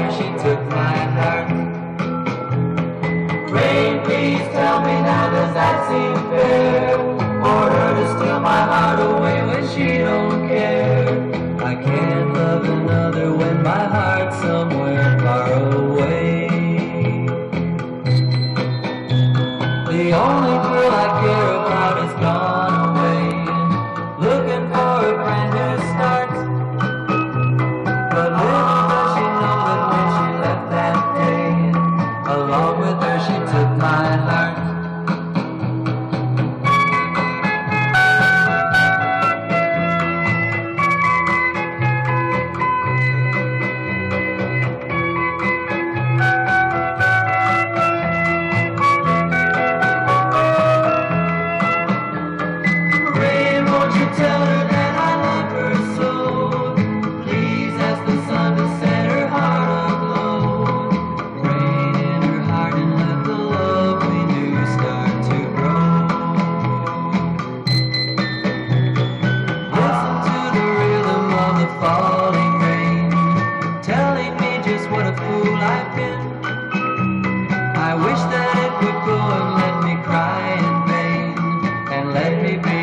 where she took my heart. Rain, please tell me now, does that seem fair? For her to steal my heart away when she don't care. I can't love another when my heart's somewhere far away. The only girl I care about is gone away, looking for a brand new start. But little does she know that when she left that day, along with her she took my heart. Tell her that I love her so. Please ask the sun to set her heart aglow. Rain in her heart and let the love we knew start to grow. Listen to the rhythm of the falling rain, telling me just what a fool I've been. I wish that it would go and let me cry in vain, and let me be